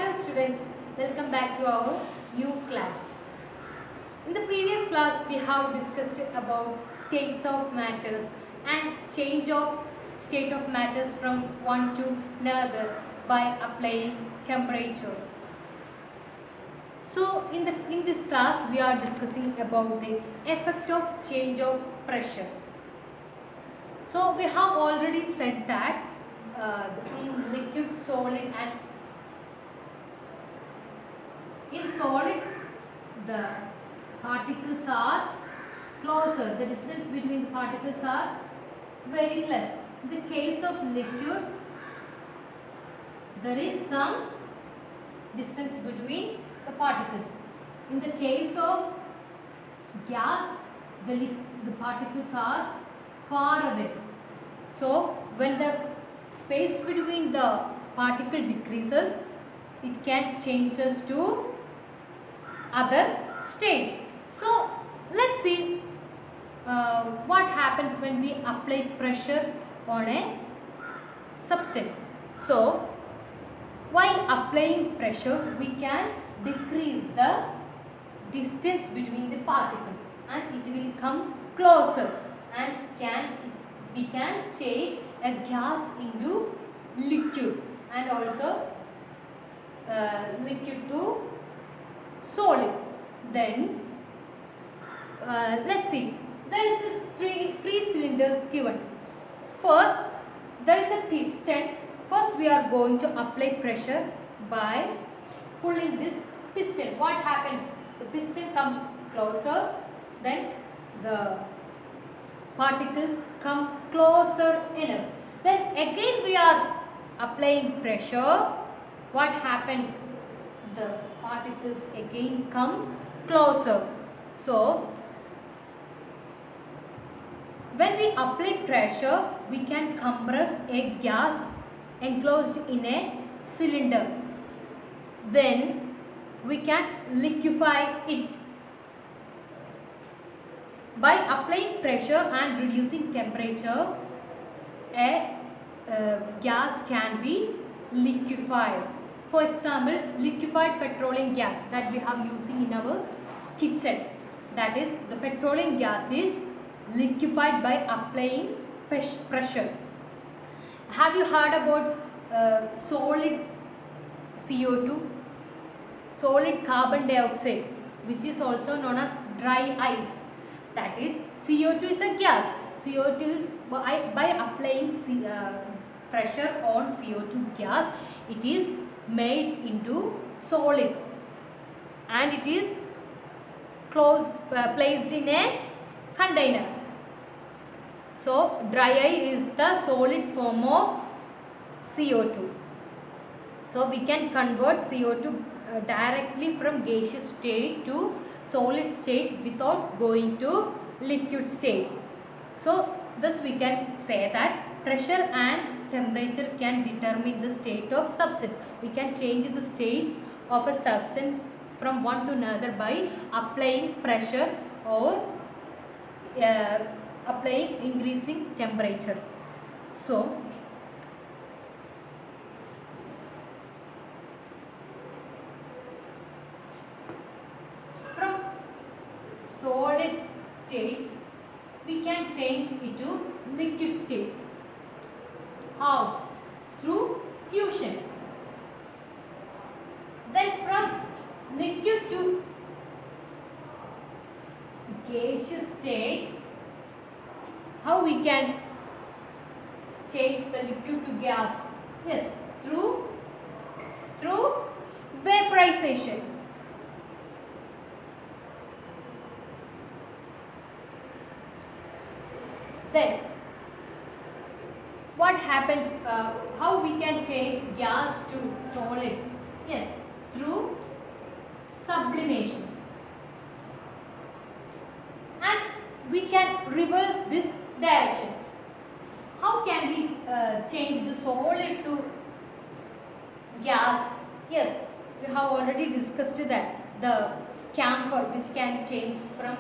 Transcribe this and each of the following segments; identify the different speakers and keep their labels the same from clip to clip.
Speaker 1: Hello students, welcome back to our new class. In the previous class we have discussed about states of matters and change of state of matters from one to another by applying temperature. So in this class we are discussing about the effect of change of pressure. So we have already said that in liquid, solid and in solid the particles are closer, the distance between the particles are very less. In the case of liquid there is some distance between the particles. In the case of gas the particles are far away. So when the space between the particle decreases, it can change us to other state. So let's see what happens when we apply pressure on a substance. So while applying pressure we can decrease the distance between the particle and it will come closer and we can change a gas into liquid and also liquid to solid. Then let's see, there is three cylinders given. First there is a piston. First we are going to apply pressure by pulling this piston. What happens? The piston comes closer, then the particles come closer enough. Then again we are applying pressure. What happens? The particles again come closer. So when we apply pressure we can compress a gas enclosed in a cylinder. Then we can liquefy it. By applying pressure and reducing temperature, a gas can be liquefied. For example, liquefied petroleum gas that we have using in our kitchen. That is, the petroleum gas is liquefied by applying pressure. Have you heard about solid CO2? Solid carbon dioxide, which is also known as dry ice. That is, CO2 is a gas. CO2 is by applying pressure on CO2 gas, it is made into solid and it is placed in a container. So dry ice is the solid form of CO2. So we can convert CO2 directly from gaseous state to solid state without going to liquid state. So thus we can say that pressure and temperature can determine the state of substance. We can change the states of a substance from one to another by applying pressure or applying increasing temperature. So from solid state we can change it to liquid state. How? Through fusion. Then from liquid to gaseous state, how we can change the liquid to gas? Yes, through vaporization. Then what happens? How we can change gas to solid? Yes, through sublimation. And we can reverse this direction. How can we change the solid to gas? Yes, we have already discussed that. The camphor which can change from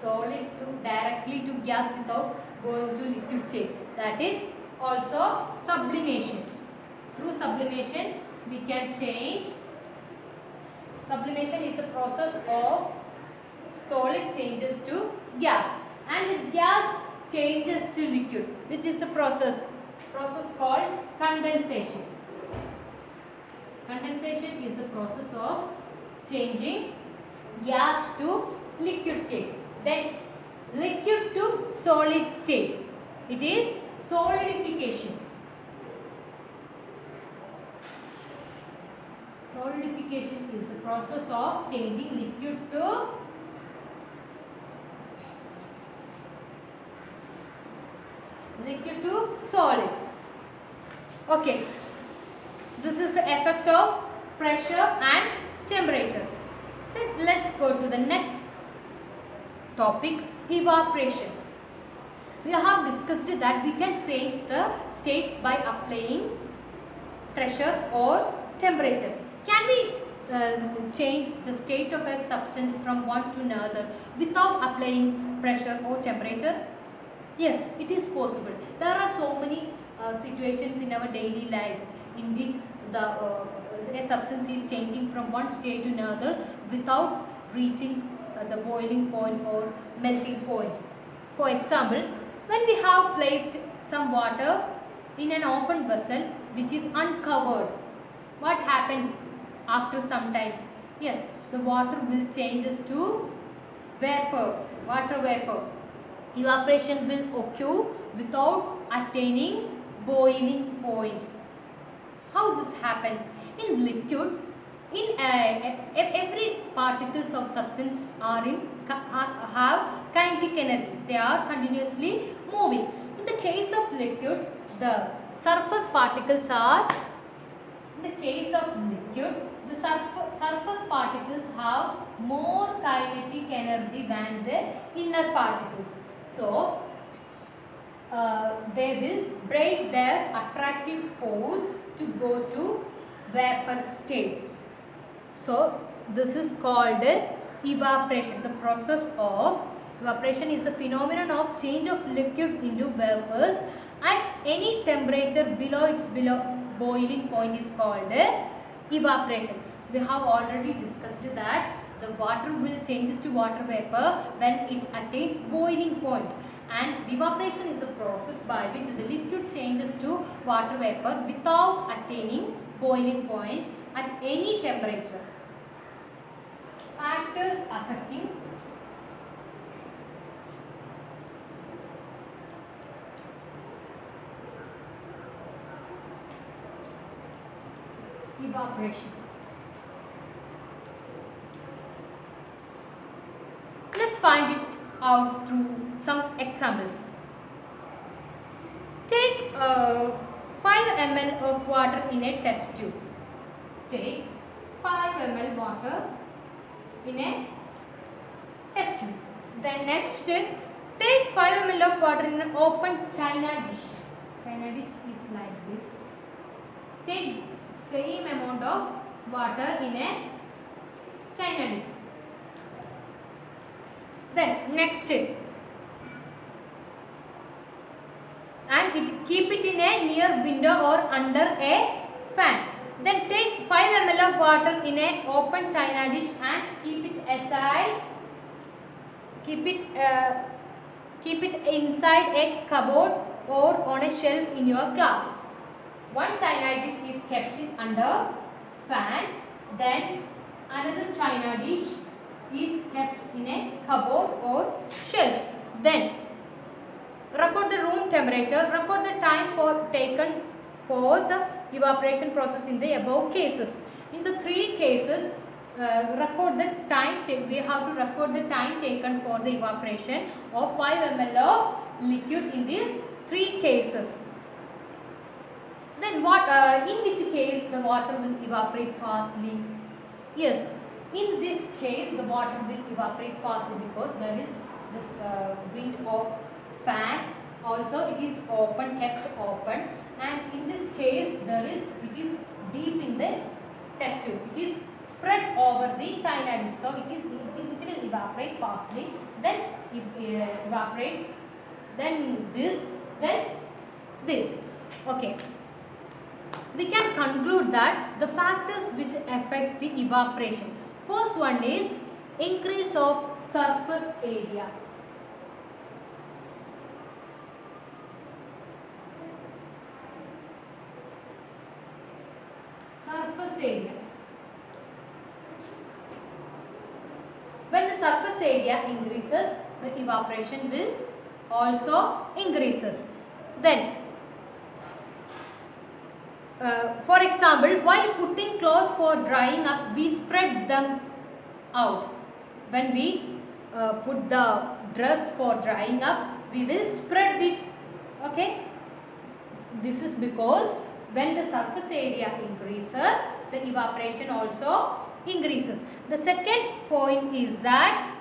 Speaker 1: solid to directly to gas without going to liquid state. That is also sublimation. Through sublimation we can change. Sublimation is a process of solid changes to gas, and the gas changes to liquid, which is a process called condensation. Condensation is the process of changing gas to liquid state, then liquid to solid state. It is solidification. Solidification is the process of changing liquid to solid. Okay, this is the effect of pressure and temperature. Then let's go to the next topic, evaporation. We have discussed that we can change the states by applying pressure or temperature. Can we change the state of a substance from one to another without applying pressure or temperature? Yes, it is possible. There are so many situations in our daily life in which a substance is changing from one state to another without reaching the boiling point or melting point. For example, when we have placed some water in an open vessel which is uncovered, what happens after some times? Yes, the water will changes to vapor, water vapor. Evaporation will occur without attaining boiling point. How this happens? In liquids, in every particles of substance have kinetic energy. They are continuously moving. In the case of liquid, the surface particles are. In the case of liquid, the surface particles have more kinetic energy than the inner particles. So, they will break their attractive force to go to vapor state. So, this is called evaporation. The process of evaporation is the phenomenon of change of liquid into vapors at any temperature below its boiling point is called evaporation. We have already discussed that the water will change to water vapor when it attains boiling point, and evaporation is a process by which the liquid changes to water vapor without attaining boiling point at any temperature. Factors affecting evaporation. Let's find it out through some examples. Take 5 ml of water in a test tube. Take 5 ml water in a test tube. Then next, take 5 ml of water in an open china dish. China dish is like this. Take same amount of water in a china dish. Then next, and keep it in a near window or under a fan. Then take 5 ml of water in a open china dish and keep it aside. Keep it inside a cupboard or on a shelf in your class. One china dish is kept under fan. Then another china dish is kept in a cupboard or shelf. Then record the room temperature, record the time taken for the evaporation process in the above cases. In the 3 cases, record the time. We have to record the time taken for the evaporation of 5 ml of liquid in these 3 cases. Then what? In which case the water will evaporate fastly? Yes, in this case the water will evaporate fastly because there is this wind of fan. Also, it is kept open, and in this case it is deep in the test tube. It is spread over the china dish, so it will evaporate fastly. Then evaporate. Then this. Okay. we can conclude that the factors which affect the evaporation. First one is increase of surface area. Surface area. When the surface area increases, the evaporation will also increases. Then, for example, while putting clothes for drying up, we spread them out. When we put the dress for drying up, we will spread it. Okay. This is because when the surface area increases, the evaporation also increases. The second point is that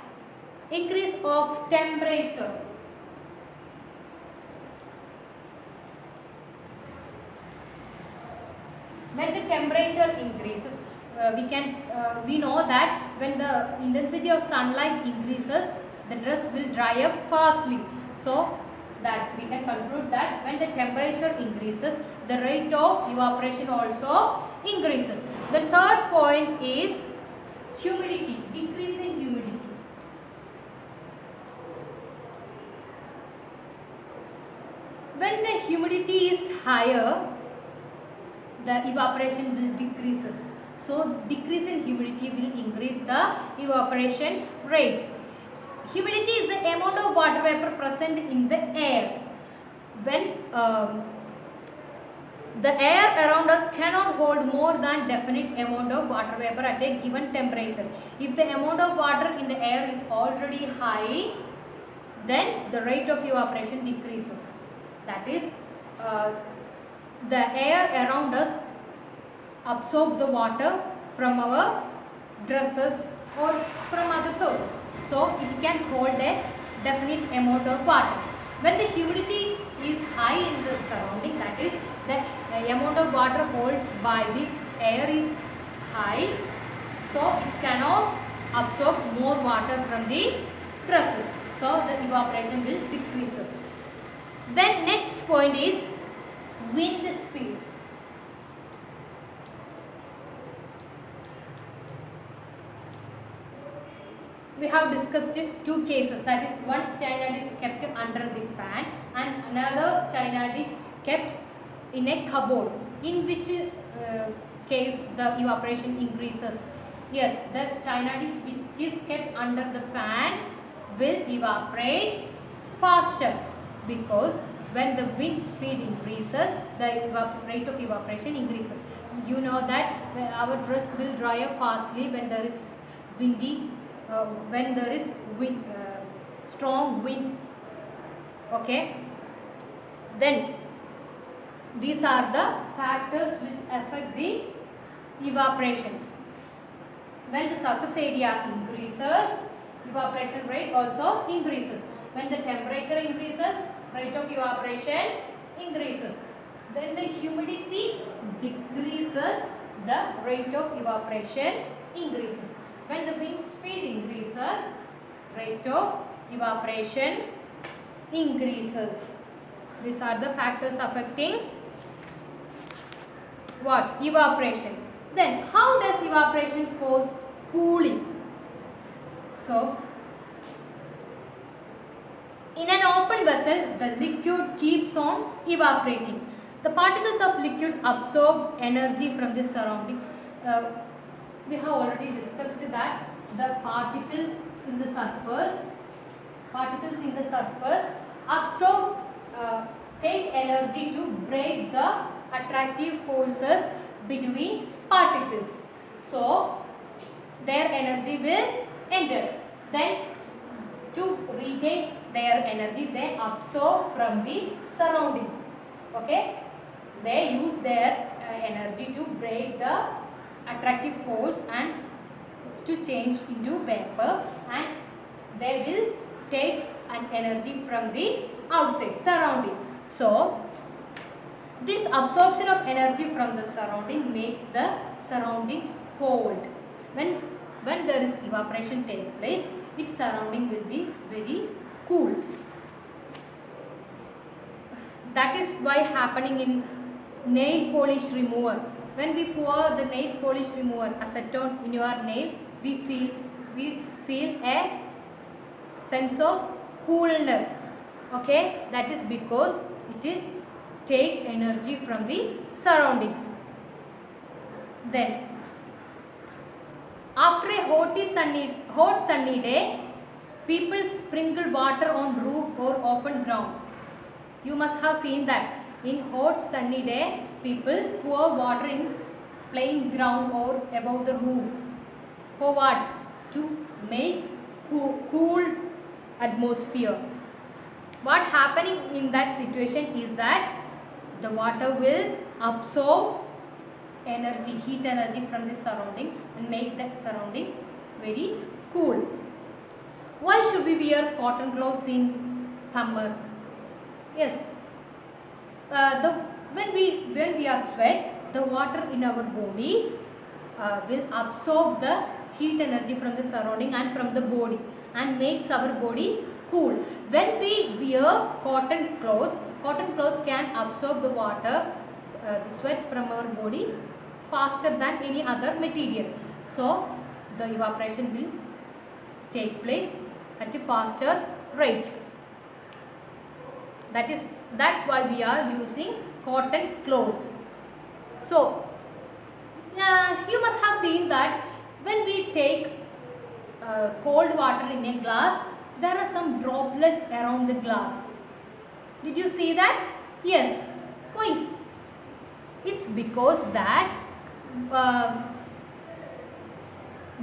Speaker 1: increase of temperature. When the temperature increases, we know that when the intensity of sunlight increases, the dress will dry up fastly. So that we can conclude that when the temperature increases, the rate of evaporation also increases. The third point is humidity, decrease in humidity. When the humidity is higher, the evaporation will decreases. So decrease in humidity will increase the evaporation rate. Humidity is the amount of water vapor present in the air. When the air around us cannot hold more than definite amount of water vapor at a given temperature. If the amount of water in the air is already high, then the rate of evaporation decreases. That is, the air around us absorb the water from our dresses or from other sources. So it can hold a definite amount of water. When the humidity is high in the surrounding, that is the amount of water held by the air is high, so it cannot absorb more water from the dresses. So the evaporation will decreases. Then next point is wind speed. We have discussed two cases, that is one china dish kept under the fan and another china dish kept in a cupboard. In which case the evaporation increases? Yes, the china dish which is kept under the fan will evaporate faster, because when the wind speed increases, the rate of evaporation increases. You know that our dress will dry up fastly when there is windy, when there is wind, strong wind. Okay. Then these are the factors which affect the evaporation. When the surface area increases, evaporation rate also increases. When the temperature increases, rate of evaporation increases. Then the humidity decreases, the rate of evaporation increases. When the wind speed increases, rate of evaporation increases. These are the factors affecting what? Evaporation. Then how does evaporation cause cooling? So in an open vessel, the liquid keeps on evaporating. The particles of liquid absorb energy from the surrounding. We have already discussed that the particles in the surface absorb, take energy to break the attractive forces between particles. So their energy will enter. Then to regain their energy, they absorb from the surroundings. Okay, they use their energy to break the attractive force and to change into vapor, and they will take an energy from the outside surrounding. So this absorption of energy from the surrounding makes the surrounding cold. When there is evaporation take place, its surrounding will be very cool. That is why happening in nail polish remover. When we pour the nail polish remover acetone in your nail, we feel a sense of coolness. Okay, that is because it is take energy from the surroundings. Then after a hot sunny day, people sprinkle water on roof or open ground. You must have seen that in hot sunny day, people pour water in plain ground or above the roofs. For what? To make cool atmosphere. What happening in that situation is that the water will absorb energy, heat energy from the surrounding and make that surrounding very cool. Why should we wear cotton clothes in summer? Yes, when we are sweat, the water in our body will absorb the heat energy from the surrounding and from the body and makes our body cool. When we wear cotton clothes can absorb the water, the sweat from our body faster than any other material. So the evaporation will take place at a faster rate. That's why we are using cotton clothes. So you must have seen that when we take cold water in a glass, there are some droplets around the glass. Did you see that? Yes. Why? It's because that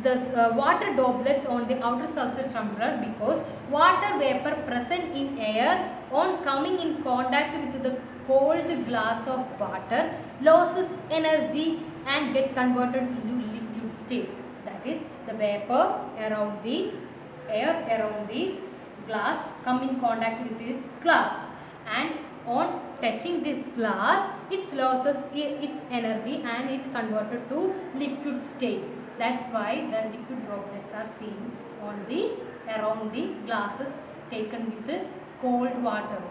Speaker 1: the water droplets on the outer surface tumbler, because water vapor present in air on coming in contact with the cold glass of water loses energy and get converted into liquid state. That is, the vapor around the air around the glass come in contact with this glass, and on touching this glass it loses its energy and it converted to liquid state. That's why the liquid droplets are seen on the around the glasses taken with the cold water.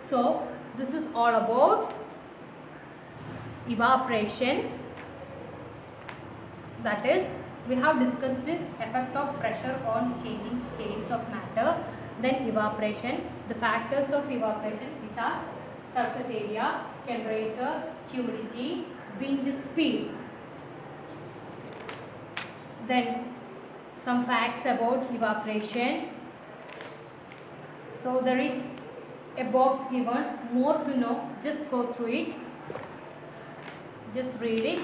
Speaker 1: So this is all about evaporation. That is, we have discussed the effect of pressure on changing states of matter. Then evaporation, the factors of evaporation, which are surface area, temperature, humidity, wind speed. Then some facts about evaporation. So there is a box given, more to know, just go through it, just read it.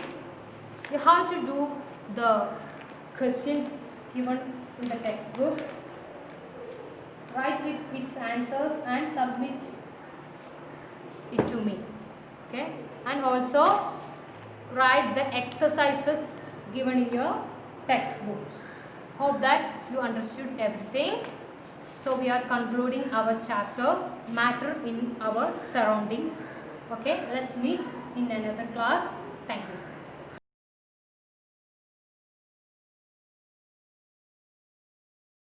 Speaker 1: You have to do the questions given in the textbook, write its answers and submit it to me. Okay, and also write the exercises given in your textbook. Hope that you understood everything. So we are concluding our chapter, matter in our surroundings. Okay, let's meet in another class. Thank you.